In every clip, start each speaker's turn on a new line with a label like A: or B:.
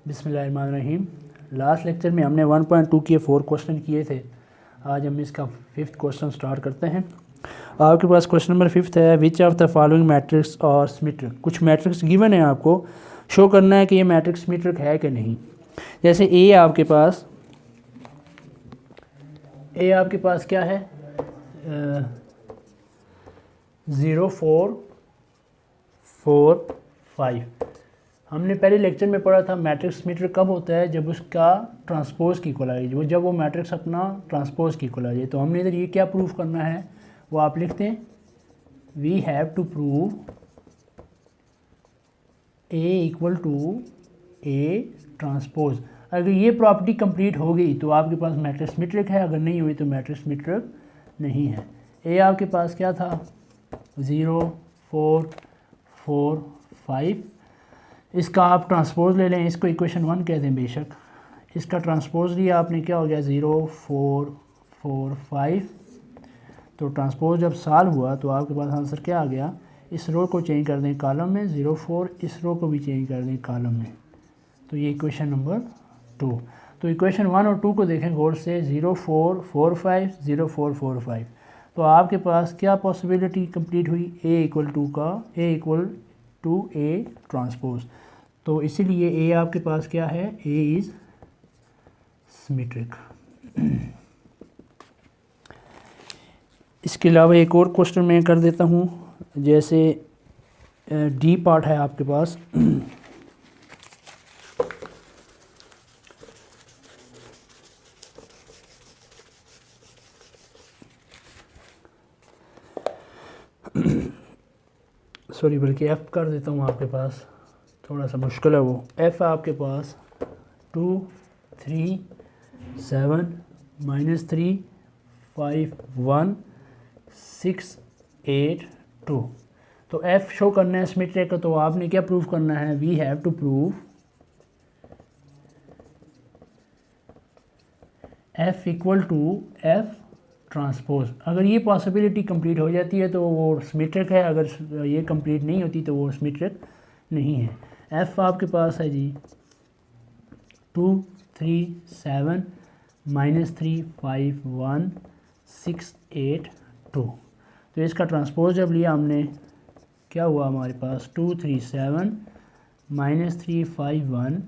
A: बिस्मिल्लाहिर्रहमानिर्रहीम। Last lecture में हमने 1.2 के 4 क्वेश्चन किए थे। आज हम इसका 5th क्वेश्चन स्टार्ट करते हैं। आपके पास क्वेश्चन नंबर 5 है, which of the following matrix और सिमेट्रिक। कुछ मैट्रिक्स गिवन है, आपको शो करना है कि ये मैट्रिक्स सिमेट्रिक है कि नहीं। जैसे ए आपके पास क्या है, 0 4 4 5। हमने पहले लेक्चर में पढ़ा था मैट्रिक्स सिमेट्रिक कब होता है, जब उसका ट्रांसपोज की इक्वल आ जाए, जब वो मैट्रिक्स अपना ट्रांसपोज की इक्वल आ जाए। तो हमने इधर ये क्या प्रूव करना है, वो आप लिखते हैं, we have to prove A equal to A transpose. अगर ये प्रॉपर्टी कंप्लीट हो गई तो आपके पास मैट्रिक्स सिमेट्रिक है, अगर नहीं हुई तो मैट्रिक्स सिमेट्रिक नहीं है। ए आपके पास क्या था, 0 4 4 5। इसका आप ट्रांसपोज ले लें, इसको इक्वेशन 1 कह दें बेशक। इसका ट्रांसपोज लिया आपने, क्या हो गया, 0 4 4 5। तो ट्रांसपोज जब सॉल्व हुआ तो आपके पास आंसर क्या आ गया, इस रो को चेंज कर दें कॉलम में, 0 4, इस रो को भी चेंज कर दें कॉलम में। तो ये इक्वेशन नंबर 2। तो इक्वेशन 1 और 2 को देखें गौर से, 0 4 4 5 0 4 4 5। तो आपके पास क्या पॉसिबिलिटी कंप्लीट हुई, ए इक्वल टू ए ट्रांसपोज। तो इसीलिए ए आपके पास क्या है, ए इज़ सिमेट्रिक। इसके अलावा एक और क्वेश्चन मैं कर देता हूँ। जैसे डी पार्ट है आपके पास, सॉरी बल्कि एफ कर देता हूँ, आपके पास थोड़ा सा मुश्किल है वो। एफ आपके पास 2 3 7 -3 5 1 6 8 2। तो एफ शो करना है सिमेट्रिक का, तो आपने क्या प्रूव करना है, we have to prove F equal to F transpose. अगर ये पॉसिबिलिटी कंप्लीट हो जाती है तो वो सिमेट्रिक है, अगर ये कंप्लीट नहीं होती तो वो सिमेट्रिक नहीं है। एफ आपके पास है जी 2 3 7 -3 5 1 6 8 2। तो इसका ट्रांसपोज जब लिया हमने, क्या हुआ हमारे पास, 2 3 7 -3 5 1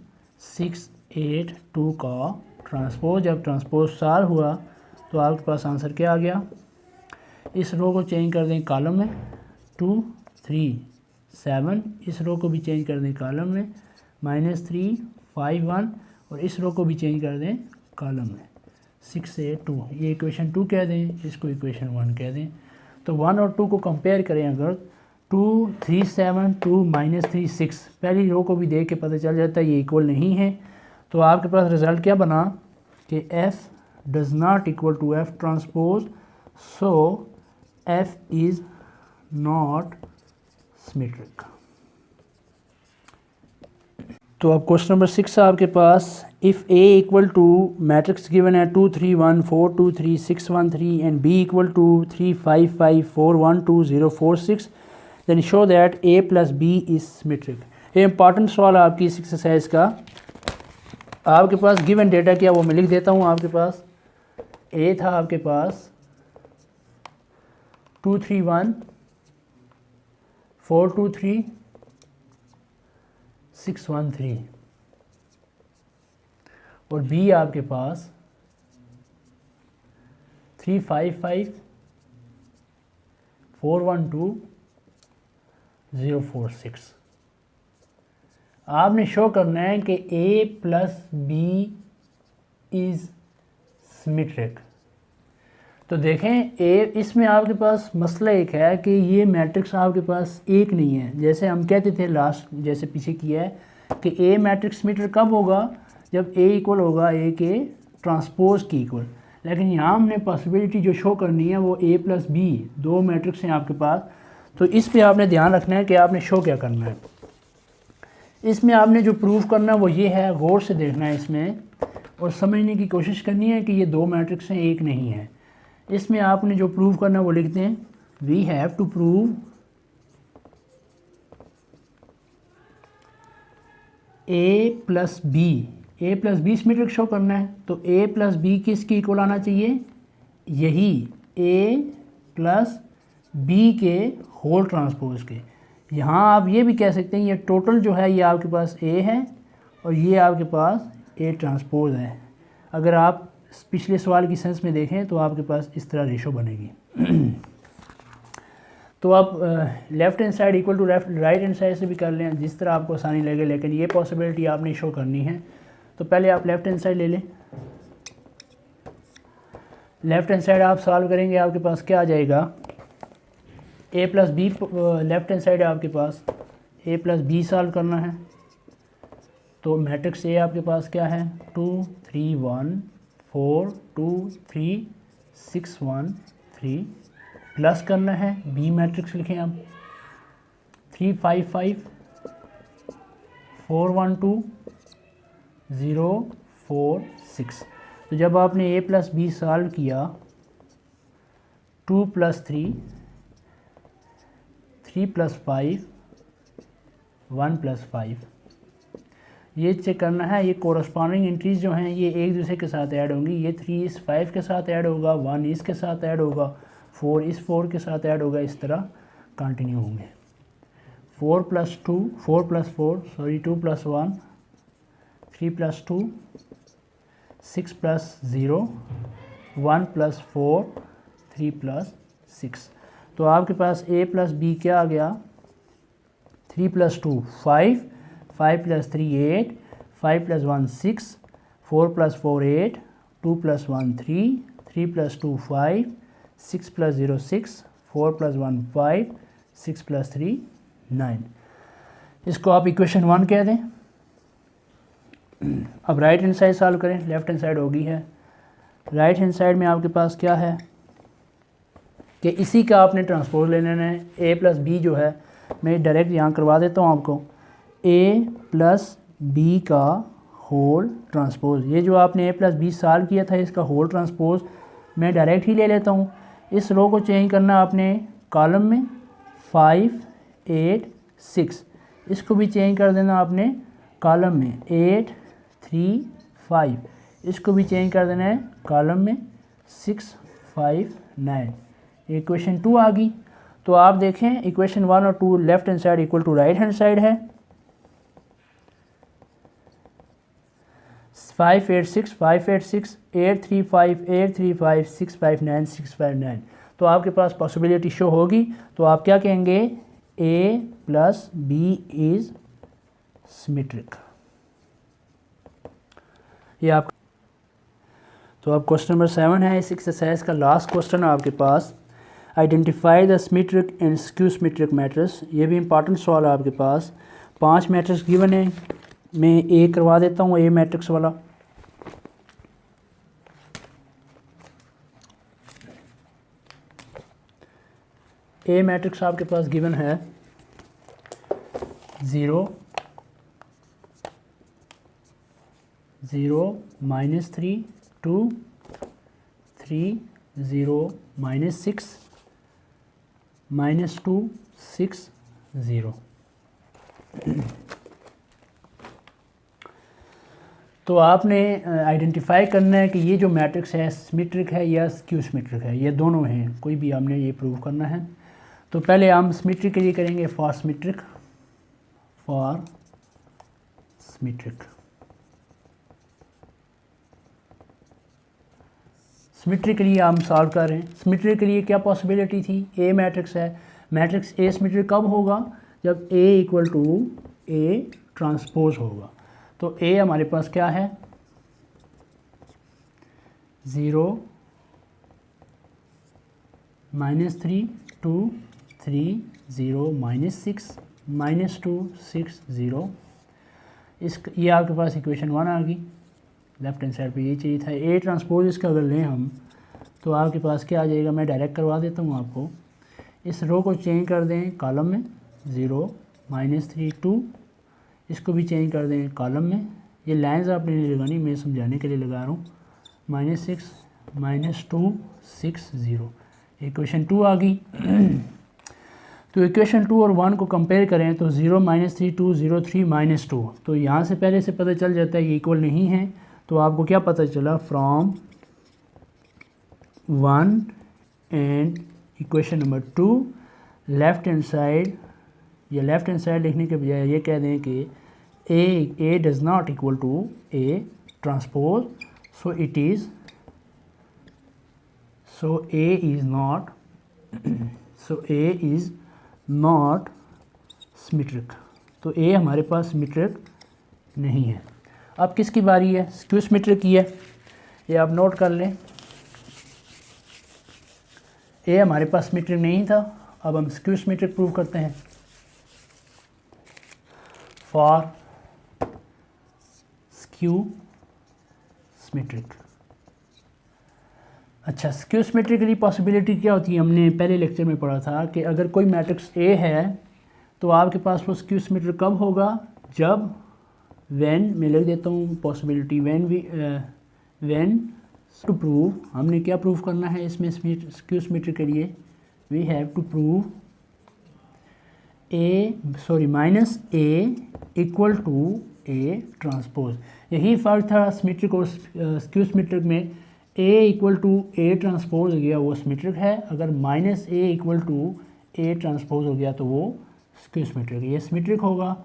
A: 6 8 2 का ट्रांसपोज। जब ट्रांसपोज सार हुआ तो आपके पास आंसर क्या आ गया, इस रो को चेंज कर दें कॉलम में, 2 3 7, इस रो को भी चेंज कर दें कॉलम में, -3 5 1, और इस रो को भी चेंज कर दें कॉलम में, 6 8 2। ये इक्वेशन 2 कह दें, इसको इक्वेशन 1 कह दें। तो 1 और 2 को कंपेयर करें, अगर 2 3 7 2 -3 6, पहली रो को भी देख के पता चल जाता है ये इक्वल नहीं है। तो आपके पास रिज़ल्ट क्या बना कि f does not equal to f transpose, so f is not symmetric। तो अब क्वेश्चन नंबर 6 आपके पास, if a equal to matrix given है 2 3 1 4 2 3 6 1 3 and b equal to 3 5 5 4 1 2 0 4 6, then show that a plus b is symmetric. ये important सवाल है आपकी इस एक्सरसाइज का। आपके पास गिवन डेटा क्या, वो मैं लिख देता हूँ। आपके पास ए था, आपके पास 2 3 1 4 2 3 6 1 3, और बी आपके पास 3 5 5 4 1 2 0 4 6। आपने शो करना है कि a plus B is symmetric. तो देखें इसमें आपके पास मसला एक है कि ये मैट्रिक्स आपके पास एक नहीं है। जैसे हम कहते थे लास्ट, जैसे पीछे किया है कि ए मैट्रिक्स सिमेट्रिक कब होगा, जब ए इक्वल होगा ए के ट्रांसपोज की इक्वल। लेकिन यहाँ हमने पॉसिबिलिटी जो शो करनी है वो ए प्लस बी, दो मैट्रिक्स हैं आपके पास। तो इस पर आपने ध्यान रखना है कि आपने शो क्या करना है। इसमें आपने जो प्रूव करना है वो ये है, गौर से देखना है इसमें और समझने की कोशिश करनी है कि ये दो मैट्रिक्स हैं, एक नहीं है। इसमें आपने जो प्रूव करना है वो लिखते हैं, we have to prove A plus B symmetric show करना है, तो ए प्लस बी किसकी इक्वल आना चाहिए, यही ए प्लस बी के होल ट्रांसपोज के। यहाँ आप ये भी कह सकते हैं ये टोटल जो है ये आपके पास ए है और ये आपके पास ए ट्रांसपोज है। अगर आप पिछले सवाल की सेंस में देखें तो आपके पास इस तरह रेशो बनेगी। तो आप left hand side equal to right hand side से भी कर लें, जिस तरह आपको आसानी लगे, लेकिन ये पॉसिबिलिटी आपने शो करनी है। तो पहले आप लेफ़्ट हैंड साइड ले लें। लेफ़्ट हैंड साइड आप सॉल्व करेंगे, आपके पास क्या आ जाएगा, A plus B, left hand side आपके पास ए प्लस बी सॉल्व करना है। तो मैट्रिक्स ए आपके पास क्या है, 2 3 1 4 2 3 6 1 3, प्लस करना है बी मैट्रिक्स लिखें आप 3 5 5 4 1 2 0 4 6। तो जब आपने ए प्लस बी सॉल्व किया, 2 प्लस 3 3 प्लस 5 1 प्लस 5, ये चेक करना है। ये कोरस्पॉन्डिंग एंट्रीज जो हैं ये एक दूसरे के साथ ऐड होंगी। ये 3 इस 5 के साथ ऐड होगा, 1 इसके साथ ऐड होगा, 4 इस 4 के साथ ऐड होगा, इस तरह कंटिन्यू होंगे। 4 plus 2 4 plus 4 sorry 2 plus 1 3 plus 2 6 plus 0 1 plus 4 3 plus 6। तो आपके पास ए प्लस बी क्या आ गया, 3 plus 2 5 5 plus 3 8 5 plus 1 6 4 plus 4 8 2 plus 1 3 3 plus 2 5 6 plus 0 6 4 plus 1 5 6 plus 3 9। इसको आप इक्वेशन 1 कह दें। अब राइट हैंड साइड सॉल्व करें। लेफ़्ट हैंड साइड होगी है, राइट हैंड साइड में आपके पास क्या है कि इसी का आपने ट्रांसपोज ले लेना है। ए प्लस बी जो है मैं डायरेक्ट यहाँ करवा देता हूँ आपको, ए प्लस बी का होल ट्रांसपोज। ये जो आपने ए प्लस बी सॉल्व किया था इसका होल ट्रांसपोज मैं डायरेक्ट ही ले लेता हूँ। इस रो को चेंज करना आपने कॉलम में 5 8 6, इसको भी चेंज कर देना आपने कॉलम में 8 3 5, इसको भी चेंज कर देना है कॉलम में 6 5 9। इक्वेशन 2 आ गई। तो आप देखें इक्वेशन 1 और 2 left hand side equal to right hand side है। 5 8 6 5 8 6 8 3 5 8 3 5 6 5 9 6 5 9। तो आपके पास पॉसिबिलिटी शो होगी। तो आप क्या कहेंगे, ए प्लस बी इज सिमेट्रिक। ये आप तो अब क्वेश्चन नंबर 7 है इस एक्सरसाइज का लास्ट क्वेश्चन है आपके पास। Identify the symmetric and skew symmetric matrix. ये भी इंपॉर्टेंट सवाल है आपके पास। 5 मैट्रिक्स गिवन है, मैं ए करवा देता हूँ, ए मैट्रिक्स वाला। ए मैट्रिक्स आपके पास गिवन है 0 0 -3 2 3 0 -6 -2 6 0। तो आपने आइडेंटिफाई करना है कि ये जो मैट्रिक्स है सिमेट्रिक है या स्क्यू सिमेट्रिक है। ये दोनों हैं, कोई भी हमने ये प्रूव करना है। तो पहले हम सिमेट्रिक के लिए करेंगे फॉर सिमेट्रिक। सिमेट्रिक के लिए हम सॉल्व कर रहे हैं। सिमेट्रिक के लिए क्या पॉसिबिलिटी थी, ए मैट्रिक्स है, मैट्रिक्स ए सिमेट्रिक कब होगा, जब ए इक्वल टू ए ट्रांसपोज होगा। तो ए हमारे पास क्या है 0 -3 2 3 0 -6 -2 6 0। ये आपके पास इक्वेशन 1 आ गई। लेफ्ट हैंड साइड पे ये चाहिए था। ए ट्रांसपोज इसका अगर लें हम तो आपके पास क्या आ जाएगा, मैं डायरेक्ट करवा देता हूँ आपको। इस रो को चेंज कर दें कॉलम में 0 -3 2, इसको भी चेंज कर दें कॉलम में। ये लाइंस आपने नहीं लगानी, मैं समझाने के लिए लगा रहा हूँ। -6 -2 6 0। इक्वेशन 2 आ गई। तो इक्वेशन 2 और 1 को कंपेयर करें तो 0 -3 2 0 3 -2, तो यहाँ से पहले से पता चल जाता है ये इक्वल नहीं है। तो आपको क्या पता चला, from 1 and equation number 2 left hand side, या लेफ़्ट हैंड साइड लिखने के बजाय ये कह दें कि A does not equal to A transpose, so it is, so A is not, so A is not symmetric. तो ए हमारे पास सिमेट्रिक नहीं है। अब किसकी बारी है, स्क्यू सिमेट्रिक की है, ये आप नोट कर लें। ए हमारे पास सिमेट्रिक नहीं था, अब हम स्क्यू सिमेट्रिक प्रूव करते हैं। फॉर स्क्यू सिमेट्रिक, अच्छा स्क्यू सिमेट्रिक की पॉसिबिलिटी क्या होती है, हमने पहले लेक्चर में पढ़ा था कि अगर कोई मैट्रिक्स ए है तो आपके पास वो स्क्यू सिमेट्रिक कब होगा, जब व्हेन, मैं लिख देता हूँ पॉसिबिलिटी, व्हेन टू प्रूव, हमने क्या प्रूव करना है इसमें स्क्यू सिमेट्रिक के लिए, we have to prove minus A equal to A transpose. यही फ़र्क था सिमेट्रिक और स्क्यू सिमेट्रिक में, A equal to A transpose हो गया वो सिमेट्रिक है, अगर minus A equal to A transpose हो गया तो वो स्क्यू सिमेट्रिक, ये सिमेट्रिक होगा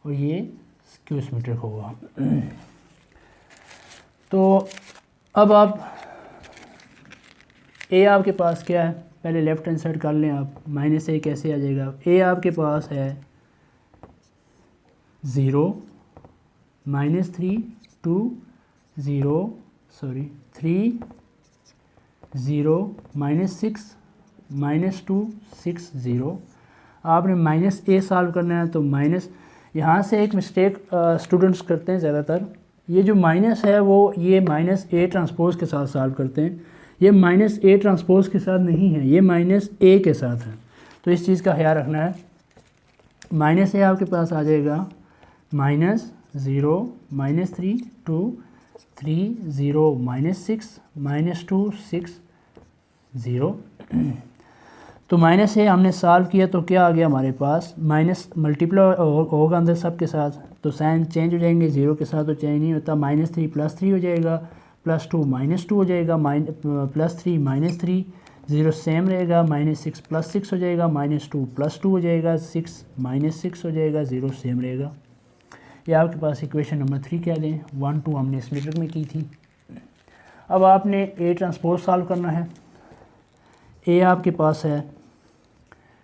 A: और ये स्क्यू सिमेट्रिक होगा। तो अब आप ए आपके पास क्या है, पहले लेफ़्ट हैंड साइड कर लें आप, माइनस ए कैसे आ जाएगा, ए आपके पास है 0 -3 2 0 3 0 -6 -2 6 0। आपने माइनस ए सॉल्व करना है तो माइनस, यहाँ से एक मिस्टेक स्टूडेंट्स करते हैं ज़्यादातर, ये जो माइनस है वो ये माइनस ए ट्रांसपोज के साथ सॉल्व करते हैं, ये माइनस ए ट्रांसपोज के साथ नहीं है, ये माइनस ए के साथ है। तो इस चीज़ का ख्याल रखना है। माइनस ए आपके पास आ जाएगा -0 -3 2 3 0 -6 -2 6 0। तो माइनस ए हमने सॉल्व किया तो क्या आ गया हमारे पास, माइनस मल्टीप्लाई होगा अंदर सब के साथ, तो साइन चेंज हो जाएंगे, 0 के साथ तो चेंज नहीं होता, -3 +3 हो जाएगा, +2 -2 हो जाएगा, +3 -3, 0 सेम रहेगा, -6 +6 हो जाएगा, -2 +2 हो जाएगा, 6 -6 हो जाएगा, 0 सेम रहेगा। ये आपके पास इक्वेशन नंबर 3 कह दें, 1 2 हमने सिमेट्रिक में की थी। अब आपने ए ट्रांसपोज सॉल्व करना है। ए आपके पास है,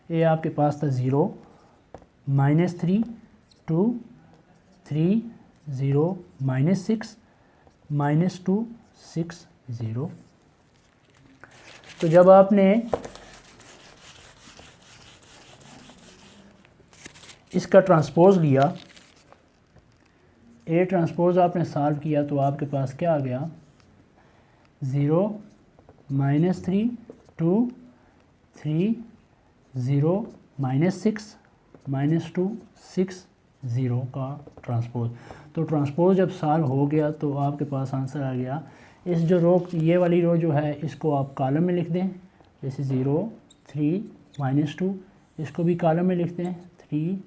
A: ए आपके पास था 0 -3 2 3 0 -6 -2 6 0। तो जब आपने इसका ट्रांसपोज लिया, ए ट्रांसपोज आपने सॉल्व किया तो आपके पास क्या आ गया, 0 -3 2 3 0 -6 -2 6 0 का ट्रांसपोज। तो ट्रांसपोज जब सॉल्व हो गया तो आपके पास आंसर आ गया। इस जो रो, ये वाली रो जो है इसको आप कॉलम में लिख दें, जैसे 0 3 -2, इसको भी कॉलम में लिखते हैं, 3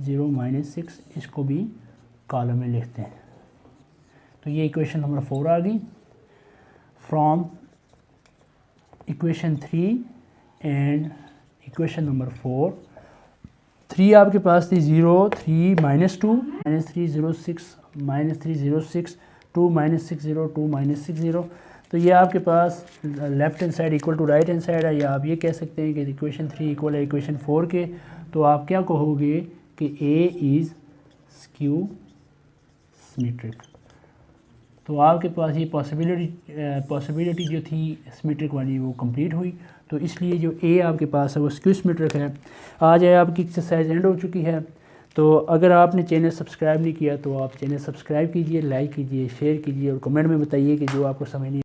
A: 0 -6 इसको भी कॉलम में लिखते हैं। तो ये इक्वेशन नंबर 4 आ गई। From equation 3 and equation number 4, 3 आपके पास थी 0 3 -2 -3 0 6 -3 0 6 2 -6 0 2 -6 0। तो ये आपके पास left hand side equal to right hand side है, या आप ये कह सकते हैं कि इक्वेशन 3 इक्वल है इक्वेशन 4 के। तो आप क्या कहोगे कि ए इज़ स्क्यू सिमेट्रिक। तो आपके पास ये पॉसिबिलिटी जो थी सिमेट्रिक वाली वो कंप्लीट हुई। तो इसलिए जो ए आपके पास है वो स्क्यू सिमेट्रिक है। आज है आपकी एक्सरसाइज एंड हो चुकी है। तो अगर आपने चैनल सब्सक्राइब नहीं किया तो आप चैनल सब्सक्राइब कीजिए, लाइक कीजिए, शेयर कीजिए और कमेंट में बताइए कि जो आपको समझ नहीं